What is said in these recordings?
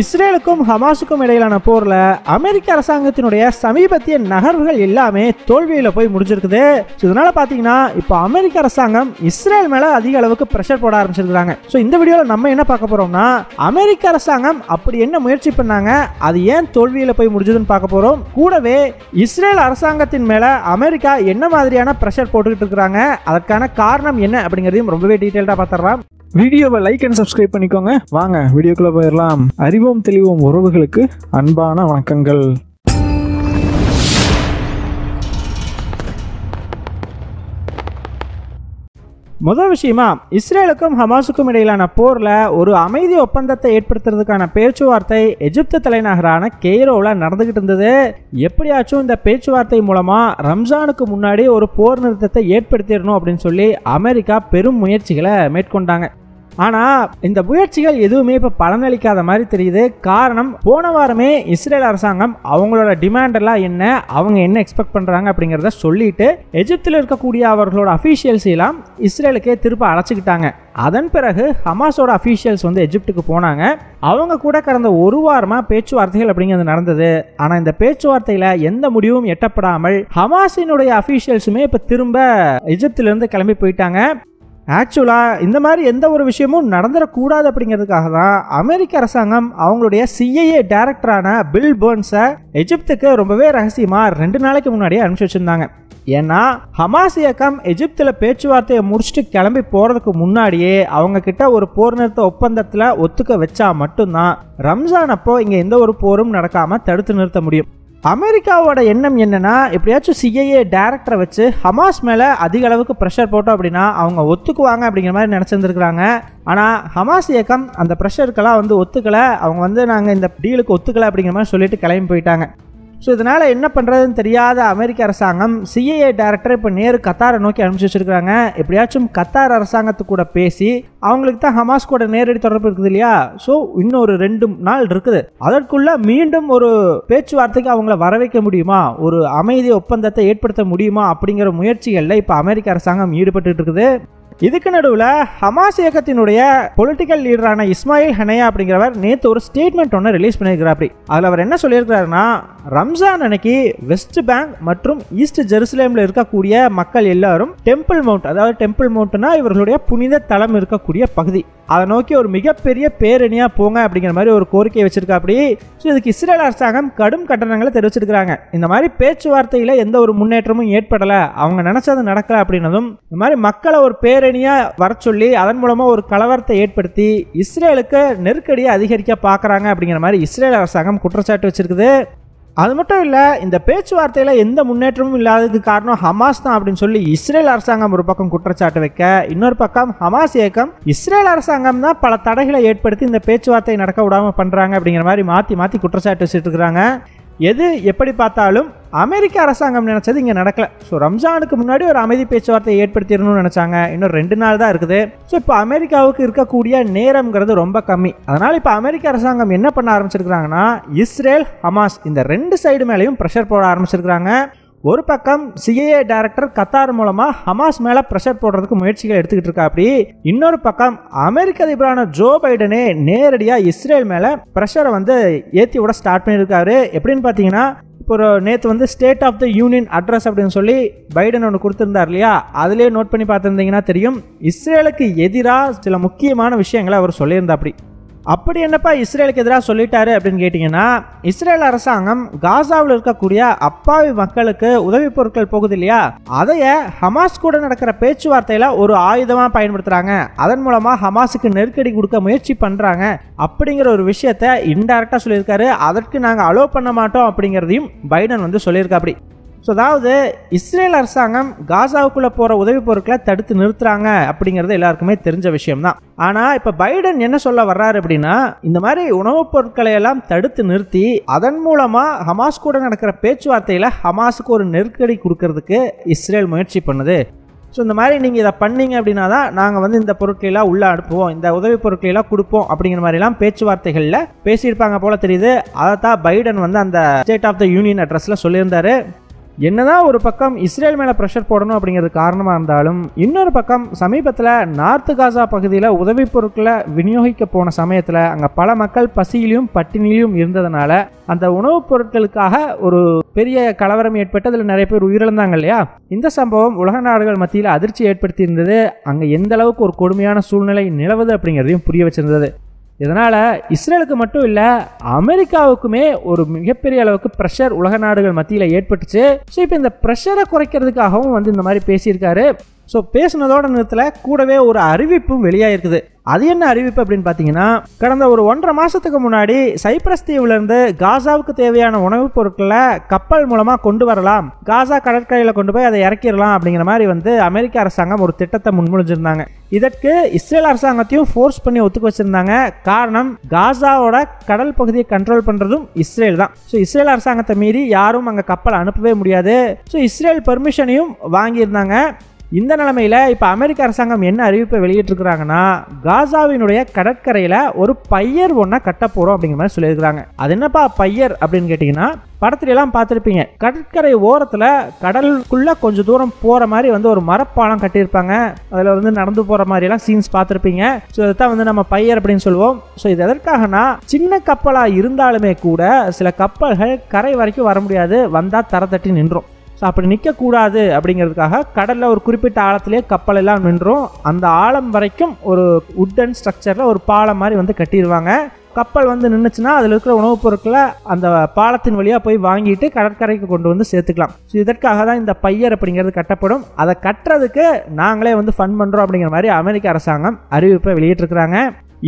இஸ்ரேலுக்கும் ஹமாஸுக்கும் இடையிலான போர்ல அமெரிக்க அரசாங்கத்தினுடைய சமீபத்திய நகர்வுகள் எல்லாமே தோல்வியில போய் முடிஞ்சிருக்குது. இதனால பாத்தீங்கன்னா இப்போ அமெரிக்க அரசாங்கம் இஸ்ரேல் மேல அதிக அளவுக்கு பிரஷர் போட ஆரம்பிச்சிருக்காங்க. இந்த வீடியோல நம்ம என்ன பார்க்க போறோம்னா அமெரிக்க அரசாங்கம் அப்படி என்ன முயற்சி பண்ணாங்க, அது ஏன் தோல்வியில போய் முடிஞ்சதுன்னு பார்க்க போறோம். கூடவே இஸ்ரேல் அரசாங்கத்தின் மேல அமெரிக்கா என்ன மாதிரியான பிரஷர் போட்டுக்கிட்டு இருக்காங்க, அதற்கான காரணம் என்ன அப்படிங்கறதையும் ரொம்பவே டீடைல்டா பார்த்துடலாம். வீடியோவை லைக் அண்ட் சப்ஸ்கிரைப் பண்ணிக்கோங்க. வாங்க வீடியோக்குள்ள போயிடலாம். அறிவோம் தெளிவோம் உறவுகளுக்கு அன்பான வணக்கங்கள். முதல் விஷயமா, இஸ்ரேலுக்கும் ஹமாஸுக்கும் இடையிலான போர்ல ஒரு அமைதி ஒப்பந்தத்தை ஏற்படுத்துறதுக்கான பேச்சுவார்த்தை எகிப்து தலைநகரான கெய்ரோவில் நடந்துகிட்டு இருந்தது. எப்படியாச்சும் இந்த பேச்சுவார்த்தை மூலமா ரம்ஜானுக்கு முன்னாடி ஒரு போர் நிறுத்தத்தை ஏற்படுத்திடணும் அப்படின்னு சொல்லி அமெரிக்கா பெரும் முயற்சிகளை மேற்கொண்டாங்க. ஆனால் இந்த முயற்சிகள் எதுவுமே இப்போ பலனளிக்காத மாதிரி தெரியுது. காரணம், போன வாரமே இஸ்ரேல் அரசாங்கம் அவங்களோட டிமாண்ட் எல்லாம் என்ன, அவங்க என்ன எக்ஸ்பெக்ட் பண்ணுறாங்க அப்படிங்கிறத சொல்லிட்டு எகிப்தில் இருக்கக்கூடிய அவர்களோட அஃபீஷியல்ஸ் எல்லாம் இஸ்ரேலுக்கே திருப்ப அழைச்சிக்கிட்டாங்க. அதன் பிறகு ஹமாஸோட அஃபீஷியல்ஸ் எகிப்துக்கு போனாங்க. அவங்க கூட கடந்த ஒரு வாரமாக பேச்சுவார்த்தைகள் அப்படிங்கிறது நடந்தது. ஆனால் இந்த பேச்சுவார்த்தையில் எந்த முடிவும் எட்டப்படாமல் ஹமாஸினுடைய அஃபீஷியல்ஸுமே இப்போ திரும்ப எகிப்திலிருந்து கிளம்பி போயிட்டாங்க. ஆக்சுவலாக இந்த மாதிரி எந்த ஒரு விஷயமும் நடந்துடக்கூடாது அப்படிங்கிறதுக்காக தான் அமெரிக்க அரசாங்கம் அவங்களுடைய CIA டைரக்டரான பில் பர்ன்ஸை எகிப்துக்கு ரொம்பவே ரகசியமாக 2 நாளைக்கு முன்னாடியே அனுப்பிச்சி வச்சுருந்தாங்க. ஏன்னா ஹமாஸ் இயக்கம் எகிப்தில் பேச்சுவார்த்தையை முடிச்சுட்டு கிளம்பி போகிறதுக்கு முன்னாடியே அவங்க கிட்ட ஒரு போர் நிறுத்த ஒப்பந்தத்தில் ஒத்துக்க வச்சா மட்டும்தான் ரம்ஜான் அப்போ இங்கே எந்த ஒரு போரும் நடக்காமல் தடுத்து நிறுத்த முடியும். அமெரிக்காவோட எண்ணம் என்னன்னா, எப்படியாச்சும் CIA டைரக்டரை வச்சு ஹமாஸ் மேலே அதிக அளவுக்கு ப்ரெஷர் போட்டோம் அப்படின்னா அவங்க ஒத்துக்குவாங்க அப்படிங்கிற மாதிரி நினச்சிருந்துருக்குறாங்க. ஆனால் ஹமாஸ் இயக்கம் அந்த ப்ரெஷருக்கெல்லாம் ஒத்துக்கலை. அவங்க நாங்கள் இந்த டீலுக்கு ஒத்துக்கலை அப்படிங்கிற மாதிரி சொல்லிட்டு கிளம்பி போயிட்டாங்க. இதனால் என்ன பண்ணுறதுன்னு தெரியாத அமெரிக்க அரசாங்கம் CIA டைரக்டரை இப்போ நேரு கத்தாரை நோக்கி அனுப்பிச்சி வச்சுருக்காங்க. எப்படியாச்சும் கத்தார் அரசாங்கத்து கூட பேசி, அவங்களுக்கு தான் ஹமாஸ் கூட நேரடி தொடர்பு இருக்குது இல்லையா, இன்னொரு 2 நாள் இருக்குது, அதற்குள்ள மீண்டும் ஒரு பேச்சுவார்த்தைக்கு அவங்கள வர வைக்க முடியுமா, ஒரு அமைதி ஒப்பந்தத்தை ஏற்படுத்த முடியுமா அப்படிங்கிற முயற்சிகளில் இப்போ அமெரிக்க அரசாங்கம் ஈடுபட்டு இருக்குது. இதுக்கு நடுவில் ஹமாஸ் இயக்கத்தினுடைய பொலிட்டிக்கல் லீடரான இஸ்மாயில் ஹனையா அப்படிங்கிறவர் நேற்று ஒரு ஸ்டேட்மெண்ட் ஒன்று ரிலீஸ் பண்ணியிருக்கிறார். அதில் அவர் என்ன சொல்லியிருக்கிறாருன்னா, ரம்ஜான் அன்னைக்கு வெஸ்ட் பேங்க் மற்றும் ஈஸ்ட் ஜெருசலேமில் இருக்கக்கூடிய மக்கள் எல்லாரும் டெம்பிள் மவுண்ட், அதாவது டெம்பிள் மவுண்ட்னா இவர்களுடைய புனித தலம் இருக்கக்கூடிய பகுதி, அதை நோக்கி ஒரு மிகப்பெரிய பேரணியா போங்க அப்படிங்கிற மாதிரி ஒரு கோரிக்கையை வச்சிருக்காப்படி. இதுக்கு இஸ்ரேல் அரசாங்கம் கடும் கண்டனங்களை தெரிவிச்சிருக்கிறாங்க. இந்த மாதிரி பேச்சுவார்த்தையில் எந்த ஒரு முன்னேற்றமும் ஏற்படலை, அவங்க நினைச்சது நடக்கல அப்படின்னதும் இந்த மாதிரி மக்களை ஒரு பேரணியா வர சொல்லி அதன் மூலமா ஒரு கலவரத்தை ஏற்படுத்தி இஸ்ரேலுக்கு நெருக்கடியை அதிகரிக்க பார்க்குறாங்க அப்படிங்கிற மாதிரி இஸ்ரேல் அரசாங்கம் குற்றச்சாட்டு வச்சிருக்குது. அது மட்டும் இல்லை, இந்த பேச்சுவார்த்தையில் எந்த முன்னேற்றமும் இல்லாததுக்கு காரணம் ஹமாஸ் தான் அப்படின்னு சொல்லி இஸ்ரேல் அரசாங்கம் ஒரு பக்கம் குற்றச்சாட்டு வைக்க, இன்னொரு பக்கம் ஹமாஸ் இயக்கம் இஸ்ரேல் அரசாங்கம் தான் பல தடைகளை ஏற்படுத்தி இந்த பேச்சுவார்த்தை நடக்க விடாமல் பண்ணுறாங்க அப்படிங்கிற மாதிரி மாற்றி மாற்றி குற்றச்சாட்டு வச்சுட்டு இருக்கிறாங்க. எது எப்படி பார்த்தாலும் அமெரிக்க அரசாங்கம் நினைச்சது இங்கே நடக்கல. ரம்ஜானுக்கு முன்னாடி ஒரு அமைதி பேச்சுவார்த்தையை ஏற்படுத்திடணும்னு நினைச்சாங்க. இன்னும் 2 நாள் தான் இருக்குது. இப்போ அமெரிக்காவுக்கு இருக்கக்கூடிய நேரம்ங்கிறது ரொம்ப கம்மி. அதனால இப்போ அமெரிக்க அரசாங்கம் என்ன பண்ண ஆரம்பிச்சிருக்கிறாங்கன்னா, இஸ்ரேல் ஹமாஸ் இந்த 2 சைடு மேலேயும் ப்ரெஷர் போட ஆரம்பிச்சிருக்கிறாங்க. ஒரு பக்கம் CIA டைரக்டர் கத்தார் மூலமா ஹமாஸ் மேல பிரஷர் போடுறதுக்கு முயற்சிகள் எடுத்துக்கிட்டு இருக்கா. அப்படி இன்னொரு பக்கம் அமெரிக்க அதிபரான ஜோ பைடனே நேரடியா இஸ்ரேல் மேல பிரஷரை ஏற்றி விட ஸ்டார்ட் பண்ணியிருக்காரு. எப்படின்னு பார்த்தீங்கன்னா, இப்போ நேற்று state of the union address அப்படின்னு சொல்லி பைடன் ஒன்று கொடுத்துருந்தார் இல்லையா, அதிலே நோட் பண்ணி பார்த்துருந்தீங்கன்னா தெரியும், இஸ்ரேலுக்கு எதிராக சில முக்கியமான விஷயங்களை அவர் சொல்லியிருந்தா. அப்படி என்னப்பா இஸ்ரேலுக்கு எதிராக சொல்லிட்டாரு அப்படின்னு கேட்டிங்கன்னா, இஸ்ரேல் அரசாங்கம் காசாவில் இருக்கக்கூடிய அப்பாவி மக்களுக்கு உதவி பொருட்கள் போகுது இல்லையா, அதைய ஹமாஸ் கூட நடக்கிற பேச்சுவார்த்தையில் ஒரு ஆயுதமாக பயன்படுத்துகிறாங்க, அதன் மூலமாக ஹமாஸுக்கு நெருக்கடி கொடுக்க முயற்சி பண்ணுறாங்க அப்படிங்கிற ஒரு விஷயத்தை இன்டைரக்டாக சொல்லியிருக்காரு. அதற்கு நாங்கள் அலோவ் பண்ண மாட்டோம் அப்படிங்கிறதையும் பைடன் சொல்லியிருக்கா. அதாவது இஸ்ரேல் அரசாங்கம் காசாவுக்குள்ளே போகிற உதவி பொருட்களை தடுத்து நிறுத்துறாங்க அப்படிங்கிறது எல்லாருக்குமே தெரிஞ்ச விஷயம்தான். ஆனால் இப்போ பைடன் என்ன சொல்ல வர்றாரு அப்படின்னா, இந்த மாதிரி உணவுப் பொருட்களை எல்லாம் தடுத்து நிறுத்தி அதன் மூலமாக ஹமாஸ் கூட நடக்கிற பேச்சுவார்த்தையில் ஹமாஸுக்கு ஒரு நெருக்கடி கொடுக்கறதுக்கு இஸ்ரேல் முயற்சி பண்ணுது. இந்த மாதிரி நீங்கள் இதை பண்ணீங்க அப்படின்னா தான் நாங்கள் இந்த பொருட்களெல்லாம் உள்ளே அனுப்புவோம், இந்த உதவி பொருட்களெல்லாம் கொடுப்போம் அப்படிங்கிற மாதிரிலாம் பேச்சுவார்த்தைகளில் பேசியிருப்பாங்க போல தெரியுது. அதை தான் பைடன் அந்த ஸ்டேட் ஆஃப் த யூனியன் அட்ரஸில் சொல்லியிருந்தாரு. என்னதான் ஒரு பக்கம் இஸ்ரேல் மேலே ப்ரெஷர் போடணும் அப்படிங்கிறது காரணமாக இருந்தாலும் இன்னொரு பக்கம் சமீபத்தில் நார்த்து காசா பகுதியில் உதவி பொருட்களை விநியோகிக்க போன சமயத்தில் அங்கே பல மக்கள் பசியிலும் பட்டினியிலும் இருந்ததுனால அந்த உணவுப் பொருட்களுக்காக ஒரு பெரிய கலவரம் ஏற்பட்டு அதில் நிறைய பேர் உயிரிழந்தாங்க இல்லையா. இந்த சம்பவம் உலக நாடுகள் மத்தியில் அதிர்ச்சி ஏற்படுத்தி இருந்தது. அங்கே எந்த அளவுக்கு ஒரு கொடுமையான சூழ்நிலை நிலவுது அப்படிங்கிறதையும் புரிய வச்சிருந்தது. இதனால் இஸ்ரேலுக்கு மட்டும் இல்லை, அமெரிக்காவுக்குமே ஒரு மிகப்பெரிய அளவுக்கு ப்ரெஷர் உலக நாடுகள் மத்தியில் ஏற்பட்டுச்சு. ஸோ இப்போ இந்த ப்ரெஷரை குறைக்கிறதுக்காகவும் இந்த மாதிரி பேசியிருக்காரு. ஸோ பேசுனதோட நேரத்தில் கூடவே ஒரு அறிவிப்பும் வெளியாகிருக்குது. அது என்ன அறிவிப்பு அப்படின்னு பார்த்தீங்கன்னா, கடந்த ஒரு 1.5 மாதத்துக்கு முன்னாடி சைப்ரஸ் தீவுலேருந்து காசாவுக்கு தேவையான உணவுப் பொருட்களை கப்பல் மூலமாக கொண்டு வரலாம், காசா கடற்கரையில் கொண்டு போய் அதை இறக்கிடலாம் அப்படிங்கிற மாதிரி அமெரிக்க அரசாங்கம் ஒரு திட்டத்தை முன்மொழிஞ்சிருந்தாங்க. இதற்கு இஸ்ரேல் அரசாங்கத்தையும் ஃபோர்ஸ் பண்ணி ஒத்துக்க வச்சிருந்தாங்க. காரணம், காசாவோட கடல் பகுதியை கண்ட்ரோல் பண்ணுறதும் இஸ்ரேல் தான். ஸோ இஸ்ரேல் அரசாங்கத்தை மீறி யாரும் அங்கே கப்பல் அனுப்பவே முடியாது. ஸோ இஸ்ரேல் பெர்மிஷனையும் வாங்கியிருந்தாங்க. இந்த நிலைமையில் இப்போ அமெரிக்க அரசாங்கம் என்ன அறிவிப்பை வெளியிட்டிருக்கிறாங்கன்னா, காசாவினுடைய கடற்கரையில் ஒரு பையர் ஒன்றை கட்ட போகிறோம் அப்படிங்கிற மாதிரி சொல்லியிருக்கிறாங்க. அது என்னப்பா பையர் அப்படின்னு கேட்டிங்கன்னா, படத்துலலாம் பார்த்துருப்பீங்க, கடற்கரை ஓரத்தில் கடலுக்குள்ளே கொஞ்சம் தூரம் போகிற மாதிரி ஒரு மரப்பாலம் கட்டியிருப்பாங்க. அதில் நடந்து போகிற மாதிரிலாம் சீன்ஸ் பார்த்துருப்பீங்க. ஸோ இதைத்தான் நம்ம பையர் அப்படின்னு சொல்லுவோம். ஸோ இது எதற்காகனா, சின்ன கப்பலாக இருந்தாலுமே கூட சில கப்பல்கள் கரை வரைக்கும் வர முடியாது, வந்தால் தர தட்டி நின்றோம். ஸோ அப்படி நிற்கக்கூடாது அப்படிங்கிறதுக்காக கடலில் ஒரு குறிப்பிட்ட ஆழத்திலே கப்பல் எல்லாம் நின்றும். அந்த ஆழம் வரைக்கும் ஒரு உட்டன் ஸ்ட்ரக்சரில் ஒரு பாலம் மாதிரி கட்டிடுவாங்க. கப்பல் நின்றுச்சுன்னா அதில் இருக்கிற உணவுப் பொருட்களை அந்த பாலத்தின் வழியாக போய் வாங்கிட்டு கடற்கரைக்கு கொண்டு சேர்த்துக்கலாம். ஸோ இதற்காக தான் இந்த பையர் அப்படிங்கிறது கட்டப்படும். அதை கட்டுறதுக்கு நாங்களே ஃபண்ட் பண்ணுறோம் அப்படிங்கிற மாதிரி அமெரிக்க அரசாங்கம் அறிவிப்பை வெளியிட்டிருக்கிறாங்க.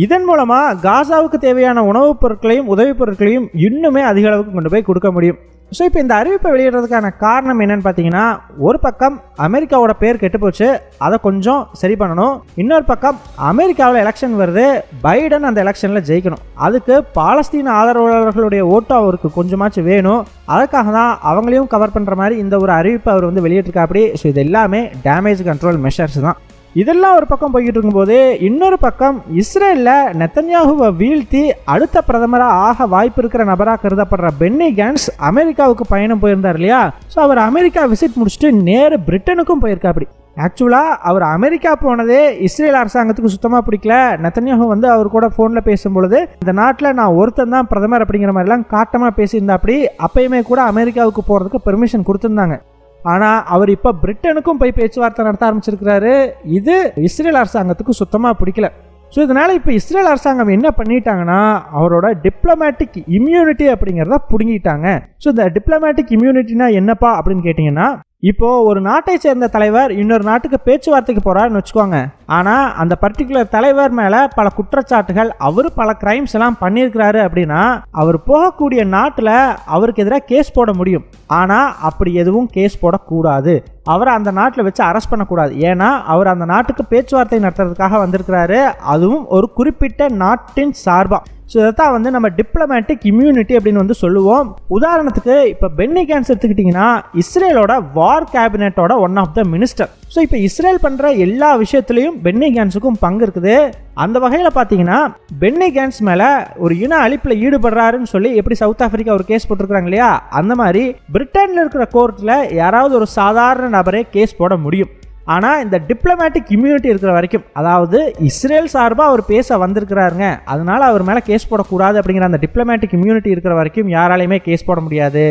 இதன் மூலமாக காசாவுக்கு தேவையான உணவுப் பொருட்களையும் உதவி பொருட்களையும் இன்னுமே அதிக அளவுக்கு கொண்டு போய் கொடுக்க முடியும். ஸோ இப்போ இந்த அறிவிப்பை வெளியிடுறதுக்கான காரணம் என்னன்னு பார்த்தீங்கன்னா, ஒரு பக்கம் அமெரிக்காவோட பேர் கெட்டு போச்சு, அதை கொஞ்சம் சரி பண்ணணும். இன்னொரு பக்கம் அமெரிக்காவில் எலெக்ஷன் வருது, பைடன் அந்த எலெக்ஷனில் ஜெயிக்கணும். அதுக்கு பாலஸ்தீன ஆதரவாளர்களுடைய ஓட்டு அவருக்கு கொஞ்சமாச்சும் வேணும். அதுக்காக தான் அவங்களையும் கவர் பண்ணுற மாதிரி இந்த ஒரு அறிவிப்பை அவர் வெளியிட்டிருக்காப்படி. ஸோ இது எல்லாமே டேமேஜ் கண்ட்ரோல் மெஷர்ஸ் தான். இதெல்லாம் ஒரு பக்கம் போய்கிட்டு இருக்கும்போது, இன்னொரு பக்கம் இஸ்ரேலில் நெத்தன்யாகுவை வீழ்த்தி அடுத்த பிரதமராக ஆக வாய்ப்பு இருக்கிற நபராக கருதப்படுற பென்னி கேன்ஸ் அமெரிக்காவுக்கு பயணம் போயிருந்தார் இல்லையா. ஸோ அவர் அமெரிக்கா விசிட் முடிச்சுட்டு நேரு பிரிட்டனுக்கும் போயிருக்காப்படி. ஆக்சுவலாக அவர் அமெரிக்கா போனதே இஸ்ரேல் அரசாங்கத்துக்கு சுத்தமாக பிடிக்கல. நெத்தன்யாகு அவர் கூட ஃபோனில் பேசும்பொழுது, இந்த நாட்டில் நான் ஒருத்தன் தான் பிரதமர் அப்படிங்கிற மாதிரிலாம் காட்டமாக பேசியிருந்தாப்படி. அப்பயுமே கூட அமெரிக்காவுக்கு போகிறதுக்கு பெர்மிஷன் கொடுத்துருந்தாங்க. ஆனால் அவர் இப்போ பிரிட்டனுக்கும் போய் பேச்சுவார்த்தை நடத்த ஆரம்பிச்சிருக்கிறாரு. இது இஸ்ரேல் அரசாங்கத்துக்கு சுத்தமாக பிடிக்கல. ஸோ இதனால் இப்போ இஸ்ரேல் அரசாங்கம் என்ன பண்ணிட்டாங்கன்னா, அவரோட டிப்ளமேட்டிக் இம்யூனிட்டி அப்படிங்கிறத பிடுங்கிட்டாங்க. ஸோ இந்த டிப்ளமேட்டிக் இம்யூனிட்டினா என்னப்பா அப்படின்னு கேட்டிங்கன்னா, இப்போ ஒரு நாட்டை சேர்ந்த தலைவர் இன்னொரு நாட்டுக்கு பேச்சுவார்த்தைக்கு போறாருன்னு வச்சுக்கோங்க. ஆனால் அந்த பர்டிகுலர் தலைவர் மேலே பல குற்றச்சாட்டுகள், அவர் பல கிரைம்ஸ் எல்லாம் பண்ணியிருக்கிறாரு அப்படின்னா, அவர் போகக்கூடிய நாட்டில் அவருக்கு எதிராக கேஸ் போட முடியும். ஆனால் அப்படி எதுவும் கேஸ் போடக்கூடாது. அவரை அந்த நாட்டில் வச்சு அரெஸ்ட் பண்ணக்கூடாது. ஏன்னா அவர் அந்த நாட்டுக்கு பேச்சுவார்த்தை நடத்துறதுக்காக வந்திருக்கிறாரு, அதுவும் ஒரு குறிப்பிட்ட நாட்டின் சார்பாக. ஸோ இதைத்தான் நம்ம டிப்ளமேட்டிக் இம்யூனிட்டி அப்படின்னு சொல்லுவோம். உதாரணத்துக்கு இப்போ பென்னி கேன்ஸ் எடுத்துக்கிட்டிங்கன்னா, இஸ்ரேலோட வார் கேபினட்டோட one of the minister. So இப்போ இஸ்ரேல் பண்ணுற எல்லா விஷயத்துலையும் பென்னி கேன்ஸுக்கும் பங்கு இருக்குது. அந்த வகையில் பார்த்தீங்கன்னா, பென்னி கேன்ஸ் மேலே ஒரு இன அழிப்பில் ஈடுபடுறாருன்னு சொல்லி எப்படி சவுத் ஆப்பிரிக்கா ஒரு கேஸ் போட்டிருக்கிறாங்க இல்லையா, அந்த மாதிரி பிரிட்டனில் இருக்கிற கோர்ட்டில் யாராவது ஒரு சாதாரண நபரே கேஸ் போட முடியும். ஆனால் இந்த டிப்ளமேட்டிக் இம்யூனிட்டி இருக்கிற வரைக்கும், அதாவது இஸ்ரேல் சார்பாக அவர் பேச வந்திருக்கிறாருங்க, அதனால அவர் மேலே கேஸ் போடக்கூடாது அப்படிங்கிற அந்த டிப்ளமேட்டிக் இம்யூனிட்டி இருக்கிற வரைக்கும் யாராலையுமே கேஸ் போட முடியாது.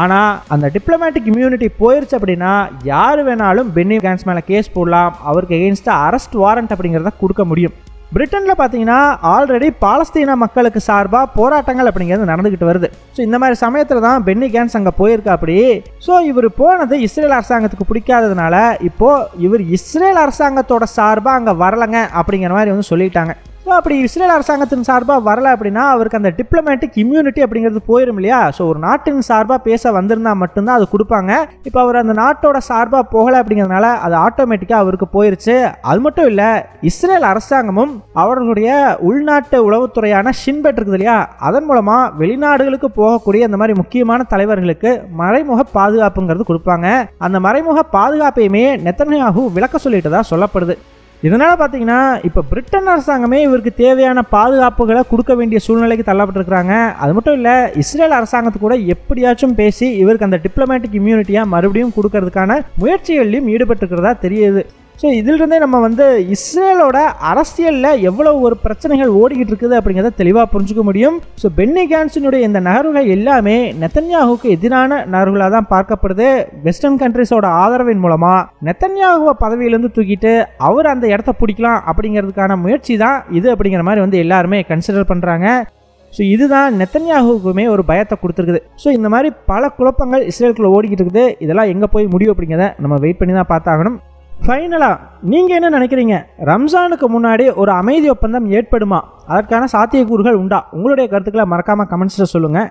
ஆனால் அந்த டிப்ளமேட்டிக் இம்யூனிட்டி போயிருச்சு அப்படின்னா யார் வேணாலும் பென்னி கேன்ஸ் மேலே கேஸ் போடலாம், அவருக்கு எகெயின்ஸ்டாக அரெஸ்ட் வாரண்ட் அப்படிங்கிறத கொடுக்க முடியும். பிரிட்டனில் பார்த்தீங்கன்னா ஆல்ரெடி பாலஸ்தீன மக்களுக்கு சார்பாக போராட்டங்கள் அப்படிங்கிறது நடந்துக்கிட்டு வருது. ஸோ இந்த மாதிரி சமயத்தில் தான் பென்னி கேன்ஸ் அங்கே போயிருக்கா அப்படி. ஸோ இவர் போனது இஸ்ரேல் அரசாங்கத்துக்கு பிடிக்காததுனால இப்போது இவர் இஸ்ரேல் அரசாங்கத்தோட சார்பாக அங்கே வரலைங்க அப்படிங்கிற மாதிரி சொல்லிட்டாங்க. ஸோ அப்படி இஸ்ரேல் அரசாங்கத்தின் சார்பாக வரலை அப்படின்னா அவருக்கு அந்த டிப்ளமேட்டிக் இம்யூனிட்டி அப்படிங்கிறது போயிடும் இல்லையா. ஸோ ஒரு நாட்டின் சார்பாக பேச வந்திருந்தால் மட்டும்தான் அது கொடுப்பாங்க. இப்போ அவர் அந்த நாட்டோட சார்பாக போகலை அப்படிங்கிறதுனால அது ஆட்டோமேட்டிக்காக அவருக்கு போயிருச்சு. அது மட்டும் இல்லை, இஸ்ரேல் அரசாங்கமும் அவர்களுடைய உள்நாட்டு உளவுத்துறையான ஷின்பெட் இருக்குது இல்லையா, அதன் மூலமாக வெளிநாடுகளுக்கு போகக்கூடிய அந்த மாதிரி முக்கியமான தலைவர்களுக்கு மறைமுக பாதுகாப்புங்கிறது கொடுப்பாங்க. அந்த மறைமுக பாதுகாப்பையுமே நெத்தன்யாகு விளக்க சொல்லிட்டு தான் சொல்லப்படுது. இதனால் பார்த்தீங்கன்னா இப்போ பிரிட்டன் அரசாங்கமே இவருக்கு தேவையான பாதுகாப்புகளை கொடுக்க வேண்டிய சூழ்நிலைக்கு தள்ளப்பட்டிருக்கிறாங்க. அது மட்டும் இல்லை, இஸ்ரேல் அரசாங்கத்து கூட எப்படியாச்சும் பேசி இவருக்கு அந்த டிப்ளமேட்டிக் இம்யூனிட்டியாக மறுபடியும் கொடுக்கறதுக்கான முயற்சிகள்லையும் ஈடுபட்டுருக்கிறதா தெரியுது. ஸோ இதிலிருந்தே நம்ம இஸ்ரேலோட அரசியலில் எவ்வளவு ஒரு பிரச்சனைகள் ஓடிக்கிட்டு இருக்குது அப்படிங்கிறத தெளிவாக புரிஞ்சுக்க முடியும். ஸோ பென்னி கான்ஸினுடைய இந்த நகர்வுகள் எல்லாமே நெத்தன்யாகுவுக்கு எதிரான நகர்வுகளாக தான் பார்க்கப்படுது. வெஸ்டர்ன் கண்ட்ரிஸோட ஆதரவின் மூலமாக நெத்தன்யாகுவை பதவியிலேருந்து தூக்கிட்டு அவர் அந்த இடத்த பிடிக்கலாம் அப்படிங்கிறதுக்கான முயற்சி தான் இது அப்படிங்கிற மாதிரி எல்லாருமே கன்சிடர் பண்ணுறாங்க. ஸோ இதுதான் நெத்தன்யாகுவுக்குமே ஒரு பயத்தை கொடுத்துருக்குது. ஸோ இந்த மாதிரி பல குழப்பங்கள் இஸ்ரேலுக்குள்ள ஓடிக்கிட்டு இருக்குது. இதெல்லாம் எங்கே போய் முடியும் அப்படிங்கிறத நம்ம வெயிட் பண்ணி தான் பார்த்தாகணும். ஃபைனலாக நீங்கள் என்ன நினைக்கிறீங்க? ரம்ஜானுக்கு முன்னாடி ஒரு அமைதி ஒப்பந்தம் ஏற்படுமா? அதற்கான சாத்தியக்கூறுகள் உண்டா? உங்களுடைய கருத்துக்களை மறக்காமல் கமெண்ட்ஸில் சொல்லுங்கள்.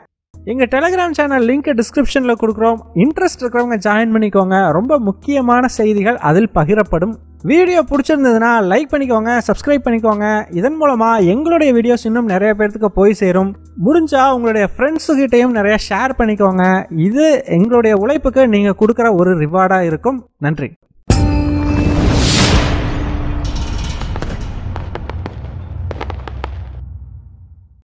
எங்கள் டெலிகிராம் சேனல் லிங்க் டிஸ்கிரிப்ஷனில் கொடுக்குறோம். இன்ட்ரெஸ்ட் இருக்கிறவங்க ஜாயின் பண்ணிக்கோங்க. ரொம்ப முக்கியமான செய்திகள் அதில் பகிரப்படும். வீடியோ பிடிச்சிருந்ததுன்னா லைக் பண்ணிக்கோங்க, சப்ஸ்கிரைப் பண்ணிக்கோங்க. இதன் மூலமாக எங்களுடைய வீடியோஸ் இன்னும் நிறைய பேர்த்துக்கு போய் சேரும். முடிஞ்சால் உங்களுடைய ஃப்ரெண்ட்ஸுக்கிட்டையும் நிறைய ஷேர் பண்ணிக்கோங்க. இது எங்களுடைய உழைப்புக்கு நீங்கள் கொடுக்குற ஒரு ரிவார்டாக இருக்கும். நன்றி.